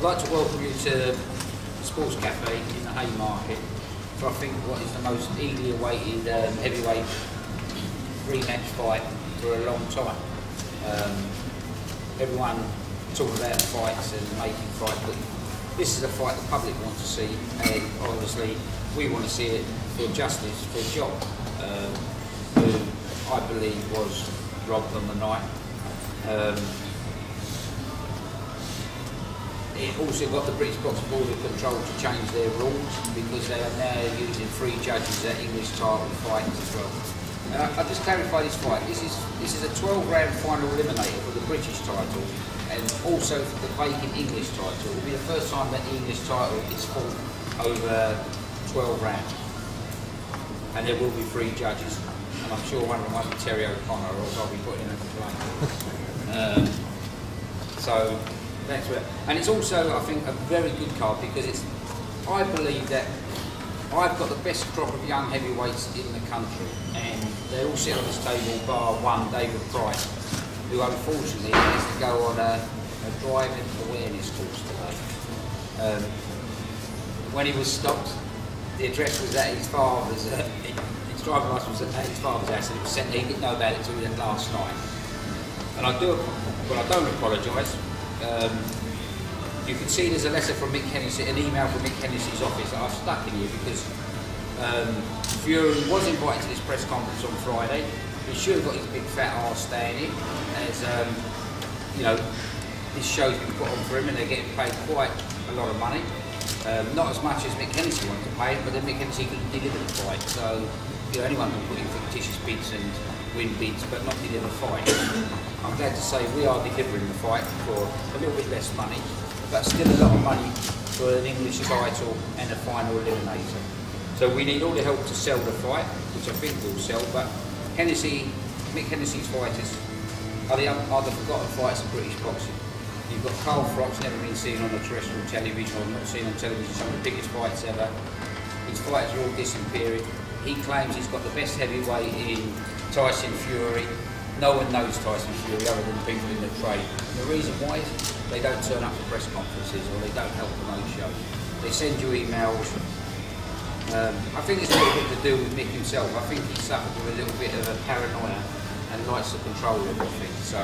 like to welcome you to Sports Cafe in the Haymarket for I think what is the most eagerly awaited heavyweight rematch fight for a long time. Everyone talking about fights and making fights, but this is a fight the public want to see, and obviously we want to see it for justice for Jock, who I believe was robbed on the night. It also got the British Boxing Board of Control to change their rules because they are now using 3 judges at English title fights as well. And I'll just clarify this fight. This is a 12-round final eliminator for the British title and also for the vacant English title. It will be the first time that the English title is fought over 12 rounds. And there will be 3 judges. And I'm sure one of them might be Terry O'Connor, or else I'll be putting in a complaint. So that's where, and it's also, I think, a very good card because it's. I believe that I've got the best crop of young heavyweights in the country, and they all sit on this table, bar one, David Price, who unfortunately has to go on a driving awareness course today. When he was stopped, the address was at his father's. His driving licence was at his father's house, and it was sent. He didn't know about it until last night. And I don't apologise. You can see there's a letter from Mick Hennessy, an email from Mick Hennessy's office that I've stuck in here because Fury was invited to this press conference on Friday. He should have got his big fat arse standing, as you know, this show's been put on for him and they're getting paid quite a lot of money. Not as much as Mick Hennessy wanted to pay, but then Mick Hennessy couldn't deliver the fight. So, you know, anyone can put in fictitious bids and win bids, but not deliver fights. I'm glad to say we are delivering the fight for a little bit less money, but still a lot of money for an English title and a final eliminator. So we need all the help to sell the fight, which I think will sell, but Mick Hennessy's fighters are the forgotten fights of British boxing. You've got Carl Frock's never been seen on the terrestrial television, or not seen on television, some of the biggest fights ever. His fights are all disappearing. He claims he's got the best heavyweight in Tyson Fury. No one knows Tyson Fury other than people in the trade. And the reason why is they don't turn up to press conferences or they don't help promote shows. They send you emails. I think it's a little bit to do with Mick himself. I think he suffered with a little bit of a paranoia and likes to control everything. So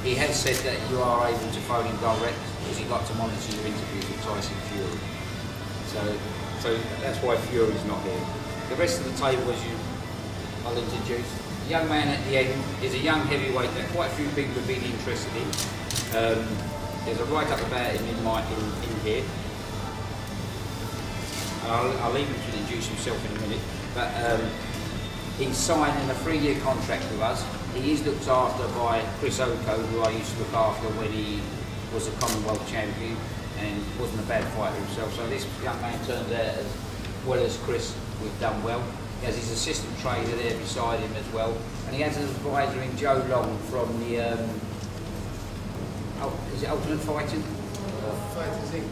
he has said that you are able to phone him direct because he'd like to monitor your interviews with Tyson Fury. So that's why Fury's not here. The rest of the table, as I'll introduce. The young man at the end is a young heavyweight that quite a few people have been interested in. There's a write-up about him in here. I'll leave him to introduce himself in a minute. But he's signing a 3-year contract with us. He is looked after by Chris Oko, who I used to look after when he was a Commonwealth champion and wasn't a bad fighter himself. So this young man turns out, as well as Chris, we've done well. He has his assistant trainer there beside him as well, and he has an advisor in Joe Long from the is it Ultimate Fighting? Fighters Inc.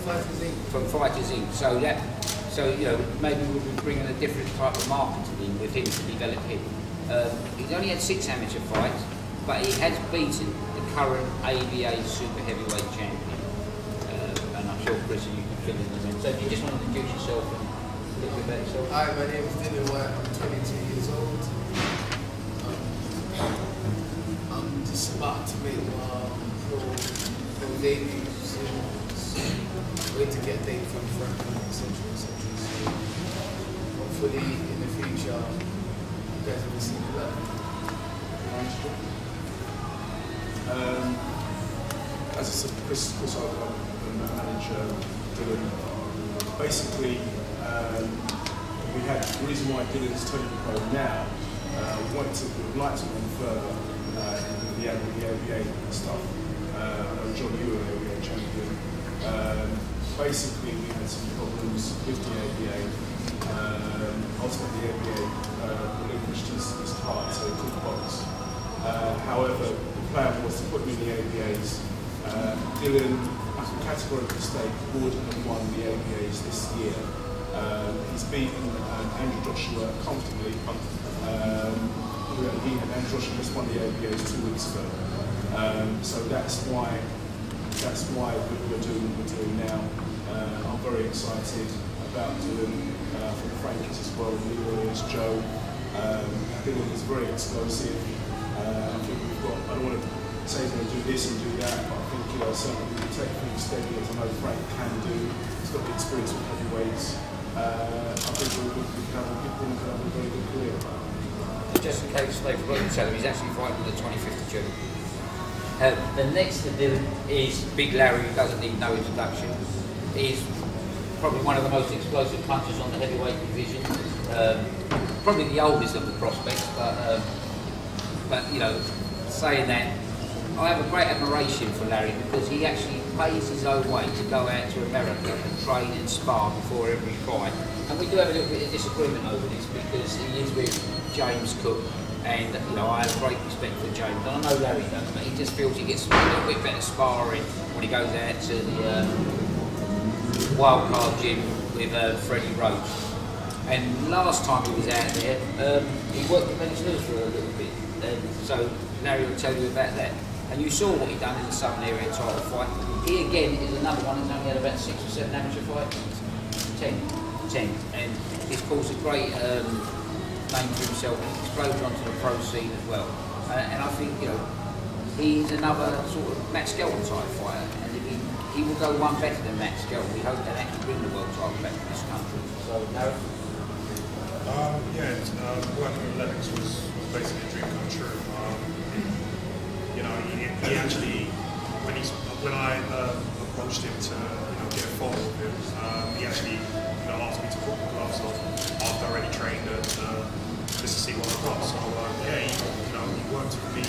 Fighters Inc. From Fighters Inc. So you know, maybe we'll be bringing a different type of marketing in with him to develop him. He's only had 6 amateur fights, but he has beaten the current ABA super heavyweight champion. And I'm sure Chris and you can fill in the in. So if you just want to introduce yourself and a little bit about yourself. Hi, my name is Dylan White. I'm 22 years old. I'm just about to make my pro debut soon. Wait to get a date from Franklin, etc. So hopefully in the future, you guys will see me back. As I said, Chris Oko, and manager Dylan. Basically, the reason why Dylan's turning pro now, we would like to go further with the ABA stuff. I know John, you were an ABA champion. Basically, we had some problems with the ABA. Ultimately, the ABA relinquished his card, so he couldn't box. However, the plan was to put him in the ABAs. Dylan, I can categorically state, would have won the ABAs this year. He's beaten Andrew Joshua comfortably. Andrew Joshua just won the ABAs 2 weeks ago. So that's why that's why we're doing what we're doing now. I'm very excited about doing for Frankie's as well, Leroy's, Joe. I think it's very explosive. I think we've got, I don't want to say we're going to do this and do that, but I think certainly we take things steady, as I know Frank can do. He's got the experience with heavyweights. I think we can have a very good career. Just in case they forgot to tell him, he's actually fighting on the 25th of June. The next to do is Big Larry, who doesn't need no introduction. He's probably one of the most explosive punchers on the heavyweight division. Probably the oldest of the prospects, but you know, saying that, I have a great admiration for Larry because he actually pays his own way to go out to America and train and spar before every fight. And we do have a little bit of disagreement over this because he is with James Cook, and you know, I have great respect for James, and I know Larry does, but he just feels he gets a little bit better sparring when he goes out to the wildcard gym with Freddie Roach. And last time he was out there, he worked with Venezuela for a little bit, and so Larry will tell you about that. And you saw what he done in the Southern Area title fight. He again is another one who's only had about 6 or 7 amateur fights. 10. And he's caused a great name for himself, exploded onto the pro scene as well. And I think, you know, he's another sort of Matt Skelton type fighter. And if he will go one better than Matt Skelton, we hope that actually bring the world title back to this country. So, Darren? Working with Lennox was basically a dream come true. You know, he actually, when I approached him to get a photo with him, he actually asked me to put my gloves on after I already trained and just to see what I got. So he worked with me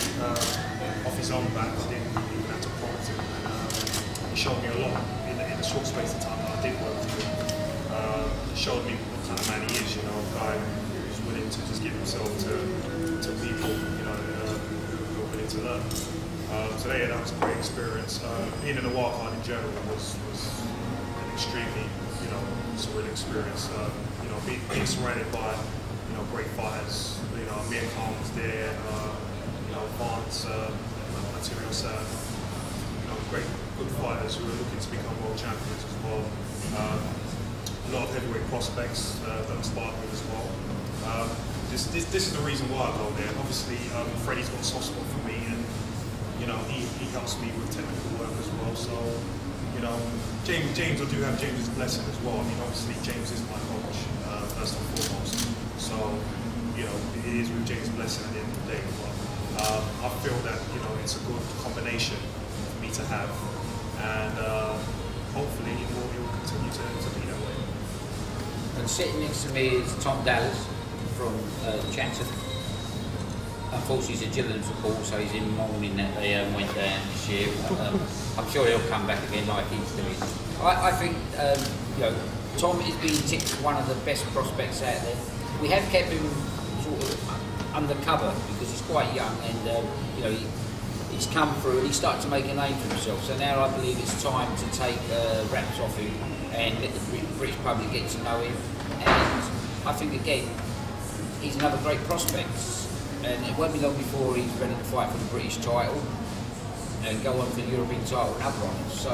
off his own back. I didn't even have to prompt him. And he showed me a lot in the short space of time that I did work with him. He showed me what kind of man he is. You know, a guy who's willing to just give himself to people. Who are willing to learn. Today, that was a great experience. Being in the wildcard in general was an extremely, surreal experience. Being surrounded by, great fighters. Amir Khan was there. Vance, Material Sam. Great, good fighters who are looking to become world champions as well. A lot of heavyweight prospects that I'm sparred with as well. This is the reason why I go there. Obviously, Freddie's got a soft spot for me, and he helps me with technical work as well. So, James, I do have James's blessing as well. I mean, obviously, James is my coach first and foremost. So, it is with James' blessing at the end of the day. But I feel that it's a good combination for me to have, and hopefully it will continue to be that way. And sitting next to me is Tom Dallas from Chanton. Unfortunately, he's a Gillingham supporter, so he's in mourning that they went down this year. I'm sure he'll come back again like he's doing. I think Tom is being tipped as one of the best prospects out there. We have kept him sort of undercover because he's quite young, and he's come through and he's started to make a name for himself. So now I believe it's time to take wraps off him and let the British public get to know him. And I think again, he's another great prospect. And it won't be long before he's ready to fight for the British title and go on for the European title and other honours. So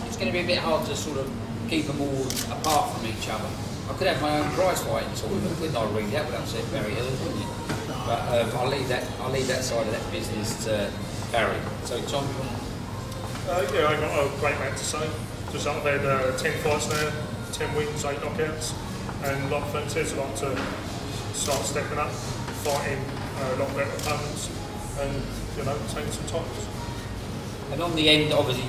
it's going to be a bit hard to sort of keep them all apart from each other. I could have my own prize fighting tournament, couldn't I really? That would upset Barry Hill, wouldn't it? But I'll leave that side of that business to Barry. So Tom, you want I got a great amount to say. Just I've had 10 fights now, 10 wins, 8 knockouts, and like Frontiers, I like to start stepping up, fighting a lot better opponents, and taking some titles. And on the end, obviously,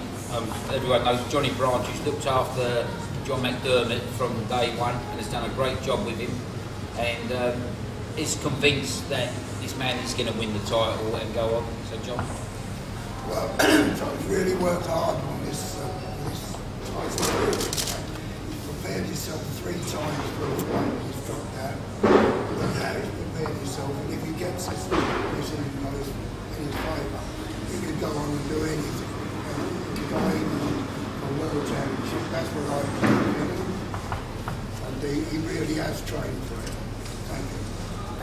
everyone knows Johnny Branch, who's looked after John McDermott from day one and has done a great job with him, and is convinced that this man is going to win the title and go on. So John? Well, John's really worked hard on this title. He's prepared himself 3 times for a fight. He's dropped out. But now he's prepared himself, and if he gets this in his favour, he could go on and do anything. He could go in for a world championship. That's what I believe. And he really has trained for it. Thank you.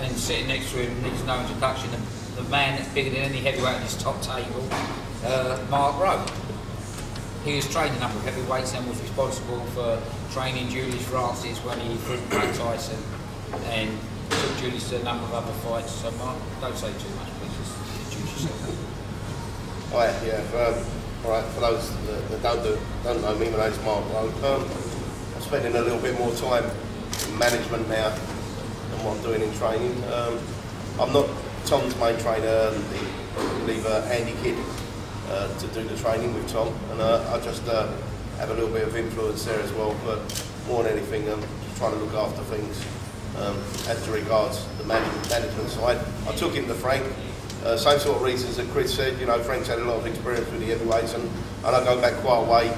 And sitting next to him needs no introduction, the man that's bigger than any heavyweight on his top table, Mark Rowe. he has trained a number of heavyweights and was responsible for training Julius Francis when he fought Mike Tyson, and took Julius to a number of other fights. So Mark, don't say too much, please. Just introduce yourself. Hi, all right, for those that don't know me, my name's Mark. I'm spending a little bit more time in management now than what I'm doing in training. I'm not Tom's main trainer, leave Andy Kidd to do the training with Tom, and I just have a little bit of influence there as well, but more than anything, I'm just trying to look after things as to regards the management side. I took him to Frank, same sort of reasons that Chris said. You know, Frank's had a lot of experience with the heavyweights, and I go back quite a way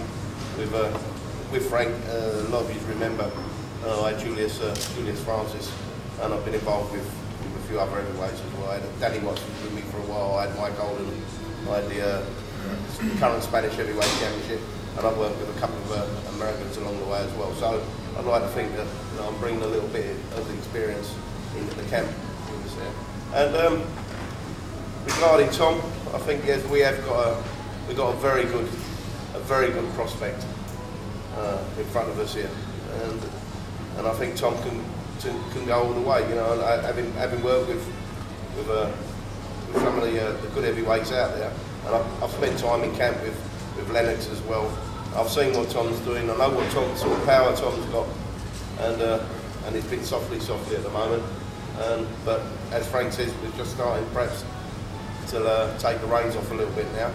with Frank. A lot of you remember I had Julius Francis, and I've been involved with a few other heavyweights as well. I had Danny Watts with me for a while. I had Mike Holden. I had the current Spanish heavyweight championship, and I've worked with a couple of Americans along the way as well. So I'd like to think that I'm bringing a little bit of the experience into the camp. And regarding Tom, I think yes, we've got a very good prospect in front of us here, and I think Tom can go all the way. You know, having worked with some of the good heavyweights out there, and I've spent time in camp with Lennox as well. I've seen what Tom's doing. I know what sort of power Tom's got, and it's been softly at the moment. But as Frank says, we're just starting perhaps to take the reins off a little bit now.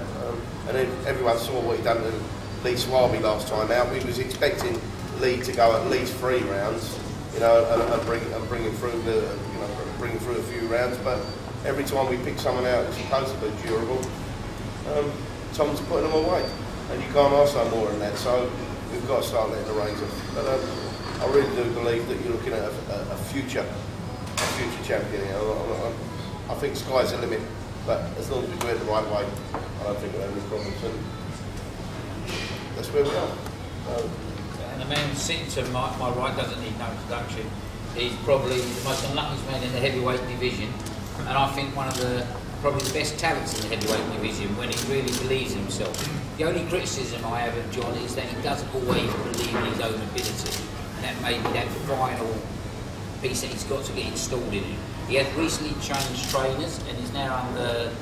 And then everyone saw what he done to Lee Swaby last time out. We was expecting Lee to go at least 3 rounds, you know, and bring him through bringing through a few rounds. But every time we pick someone out who's supposedly durable, Tom's putting them away, and you can't ask no more than that. So we've got to start letting the reins off. But I really do believe that you're looking at a future champion here. I think sky's the limit, but as long as we do it the right way, I don't think we'll have any problems. And that's where we are. And the man sitting to my right doesn't need no introduction. He's probably the most unluckiest man in the heavyweight division, and I think one of probably the best talents in the heavyweight division when he really believes in himself. The only criticism I have of John is that he doesn't always believe in his own ability, and that may be that final piece that he's got to get installed in him. He has recently changed trainers and is now under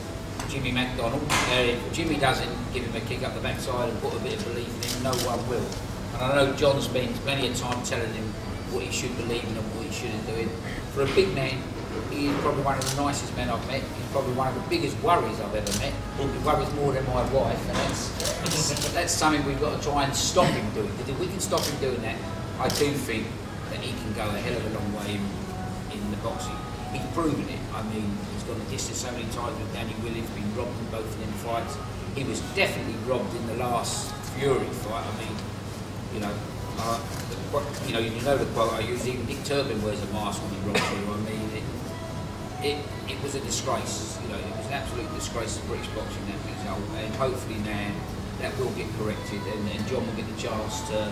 Jimmy McDermott. If Jimmy doesn't give him a kick up the backside and put a bit of belief in him, no one will. And I know John spends plenty of time telling him what he should believe in and what he shouldn't do. For a big man, he is probably one of the nicest men I've met. He's probably one of the biggest worries I've ever met. He worries more than my wife, and that's something we've got to try and stop him doing. Because if we can stop him doing that, I do think that he can go a hell of a long way in the boxing. He's proven it. I mean, he's gone the distance so many times with Danny Williams, been robbed in both of them fights. He was definitely robbed in the last Fury fight. I mean, you know the quote I use. Even Dick Turpin wears a mask when he robs you. I mean, it was a disgrace. You know, it was an absolute disgrace to British boxing, that result. And hopefully now that will get corrected, and John will get the chance to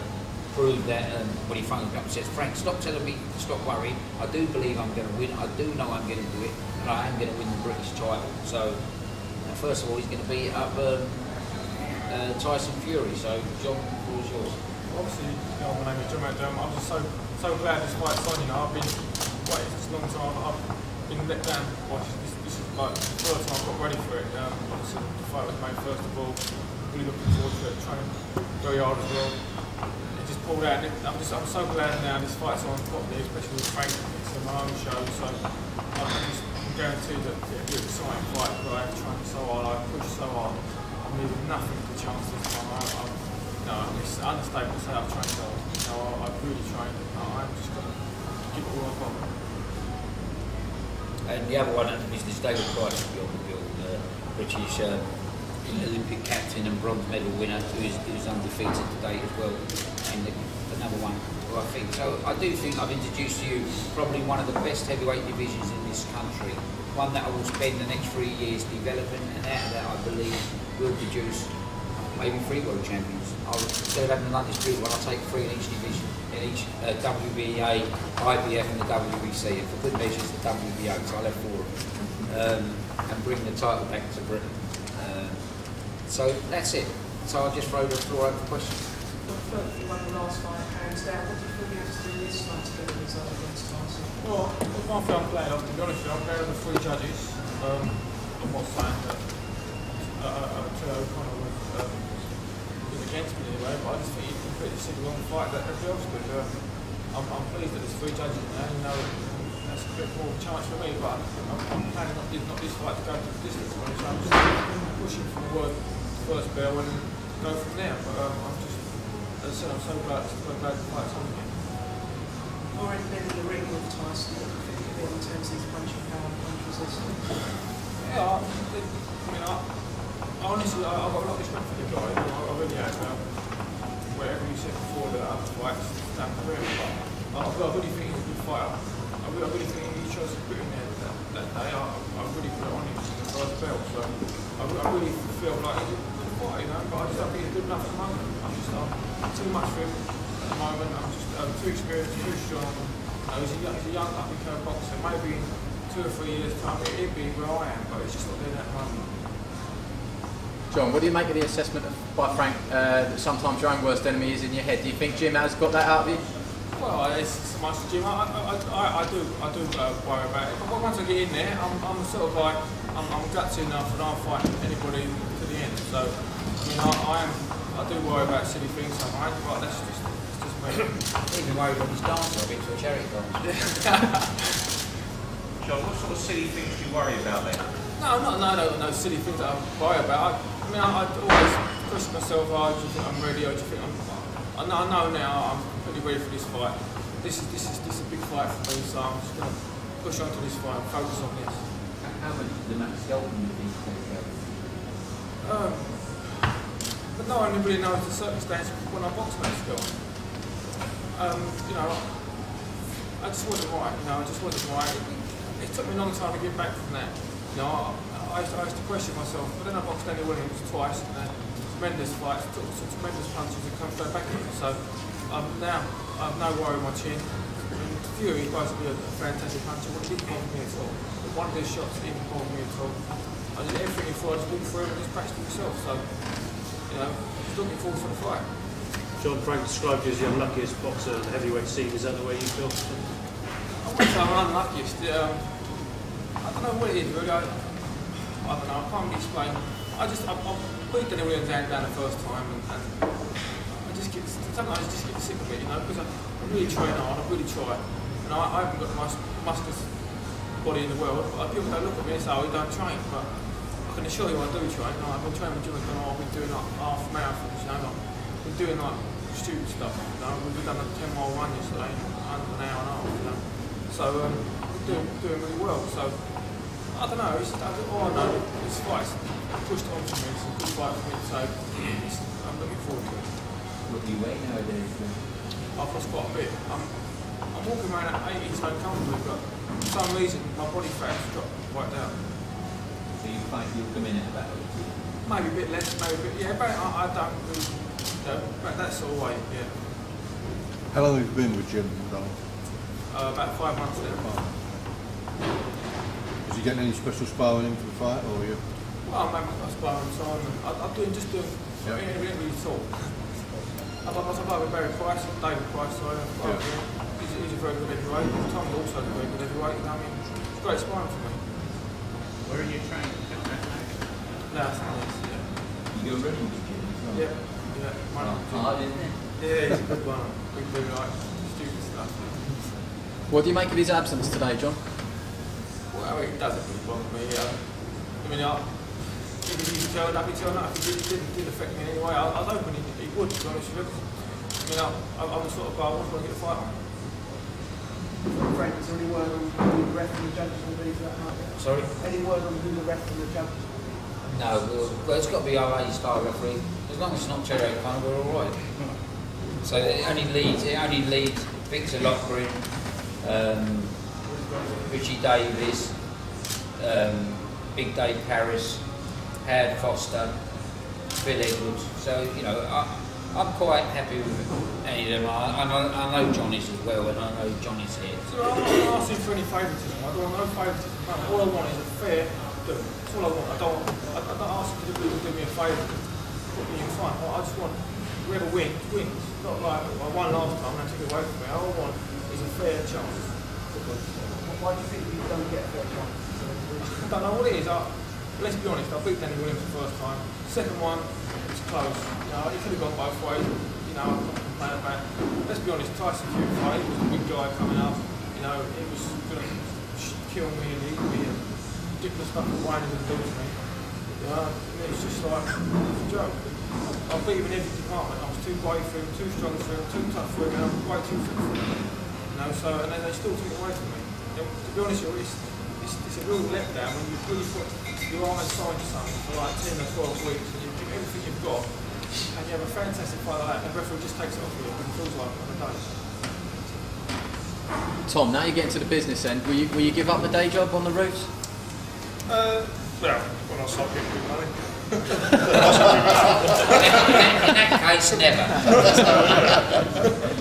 prove that when he phones me up and says, Frank, stop telling me to stop worrying. I do believe I'm going to win. I do know I'm going to do it, and I am going to win the British title. So, first of all, he's going to beat up Tyson Fury. So, John, the floor is yours. Obviously, you know, my name is McDermott. I'm just so glad this fight's on. You know, I've been waiting for a long time. I've been let down. This is like the first time I got ready for it. Obviously, the fight was made first of all. Really looking forward to it. Training very hard as well. Pulled out. I'm so glad now this fight's on properly, especially with Frank. It's on my own show, so I can guarantee that it'll be an exciting fight. But I have trained so hard, I pushed so hard. I'm leaving nothing to chance this time. It's an understatement to say I've trained so hard. You know, I've really trained. I'm just going to give it all I've got. And the other one is this David Price, British Olympic captain and bronze medal winner, who's undefeated today as well. And another one who I think, so I do think I've introduced to you probably one of the best heavyweight divisions in this country, one that I will spend the next 3 years developing, and out of that I believe will produce maybe 3 world champions. Instead of having an undisputed one, I'll take 3 in each division, in each WBA, IBF and the WBC, and for good measure it's the WBO, so I'll have 4 of them, and bring the title back to Britain. So that's it. So I'll just throw the floor over for questions. You won the last fight, hands down. What do you feel you have to do this fight to get the result against Tyson? Well, one thing I'm glad of, to be honest with you, I'm glad of the three judges. I'm not saying that O'Connor was against me anyway, but I just think he completely said the wrong fight that everybody else did. I'm pleased that there's three judges now, you know, that's a bit more of a chance for me, but I'm planning not this fight to go to the distance, so I'm just pushing for the first bell and go from there. But I'm just, as I said, I'm so glad the fight's on again. Already been in the ring with Tyson, what do you think of it in terms of his punching power and punch resistance? Yeah, I honestly, I've got a lot of respect for the guy. I really have. Whatever you said before that other fights, stand for him. But I really think he's a good fighter. I really think he chose to put in there that day. I really put it on him to the first belt. So I really feel like he's a good fighter, you know. But I just don't think he's good enough at the moment. I'm just too much for him at the moment. I'm just too experienced, too strong. He's a young up-and-coming boxer. Maybe in 2 or 3 years' time he'll be where I am, but it's just not there at the moment. John, what do you make of the assessment by Frank that sometimes your own worst enemy is in your head? Do you think Jim has got that out of you? Well, it's so much Jim. I do worry about it. But once I get in there, I'm sort of like I'm gutsy enough and I'll fight anybody to the end. So I do worry about silly things sometimes, but that's just me. Even worried when he's dancing, I've been to a charity dance. John, what sort of silly things do you worry about then? No silly things that I worry about. I always question myself, do you think I'm ready, or do you think I know now I'm pretty ready for this fight. This is a big fight for me, so I'm just going to push on to this fight and focus on this. How much did the Max Skelton you think but no one really knows the circumstances when I boxed Max Skelton. I just wasn't right, I just wasn't right. It took me a long time to get back from that. I used to question myself, but then I boxed Danny Williams twice and tremendous fights, took some tremendous punches and come straight back in. So now I have no worry in my chin. Fury is supposed to be a fantastic puncher, but he didn't bother me at all. But one of his shots didn't bother me at all. I did everything before, I just looked through him and just practiced myself. So, just looking forward to the fight. John, Frank described you as the unluckiest boxer in the heavyweight scene. Is that the way you feel? I wouldn't say I'm unluckiest. I don't know what it is really. I don't know, I can't really explain. I beat Danny Williams down the first time and sometimes I just get sick of it, because I really train hard, I really try. And I haven't got the most muscular body in the world, but people don't look at me and say, oh, you don't train, but I can assure you I do train. I've been training with Jim McDermott, I've been doing like half marathons, I've been doing like stupid stuff, we've done a 10-mile run yesterday, under an hour and a half, So we're doing really well. So I don't know, all I know, this fight's pushed on for me, it's a good fight for me, so I'm looking forward to it. What do you weigh nowadays? I've lost quite a bit. I'm walking around at 80 stone comfortably, but for some reason my body fat has dropped right down. So you find you'll come in at about 80? Maybe a bit less, maybe a bit, yeah, but I don't really, about that sort of weight, yeah. How long have you been with Jim, Donald? About 5 months now. Is he getting any special sparring in for the fight, or are you? Well, I'm having a sparring time, and I'm just doing, we don't really talk. I've got with Barry Price, David Price, he's a very good heavyweight. Tom's also a very good heavyweight, it's great sparring for me. Where are you training? No, it's not this, yeah. You go running with Jim as well? Yeah. Hard, isn't it? Yeah, he's a good one. We do like stupid stuff. What do you make of his absence today, John? Well, it doesn't really bother me. If he turned up, he turned up. It didn't affect me in any way. I was hoping he would, to be honest with you. I'm the sort of guy I want to get a fight on. Frank, is there any word on who the ref and the judges will be for that night? Sorry? Any word on who the ref and the judges will be? No, well, it's got to be our A-star referee. As long as it's not Terry O'Connor, we're all right. So it only leads Victor Lockwood, Richie Davis, Big Dave Paris, Howard Foster, Phil Edwards. So, I'm quite happy with any of them. I know Johnny's as well, and I know Johnny's here. So I'm not asking for any favouritism. I don't want no favouritism. All I want is a fair do. That's all I want. I'm not asking you to do me a favour. put me in front. I just want whoever wins, wins. Not like I won last time and I took it away from me. All I want is a fair chance. Why do you think you don't get a fair chance? I don't know what it is. Let's be honest, I beat Danny Williams the first time. Second one, it was close. You know, it could have gone both ways. You know, I'm not complaining about it. Let's be honest, Tyson Fury fight, he was a big guy coming up. You know, it was going to kill me and eat me and ridiculous stuff that Wayne was doing to me. You know, it's just like, it's a joke. I beat him in every department. I was too weight for him, too strong for him, too tough for him, and I was way too fit for him. You know, so, and then they still took it away from me. And to be honest, it's a real letdown when you really put your arm inside something for like 10 or 12 weeks and you give everything you've got and you have a fantastic fight like that and the referee just takes it off you and it feels like on a day. Tom, now you're getting to the business end. Will you give up the day job on the roofs? Well, when I start getting good money. In that case, never.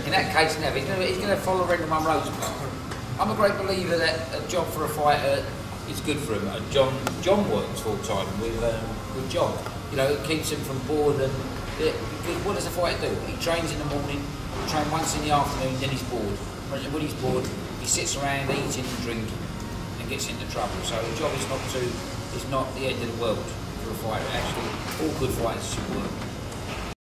In that case, never. He's going to follow Brendan Munro's path. I'm a great believer that a job for a fighter is good for him. John works full time with John. You know, it keeps him from bored. And because what does a fighter do? He trains in the morning, trains once in the afternoon, then he's bored. When he's bored, he sits around eating and drinking and gets into trouble. So the job is not the end of the world for a fighter. Actually, all good fighters should work.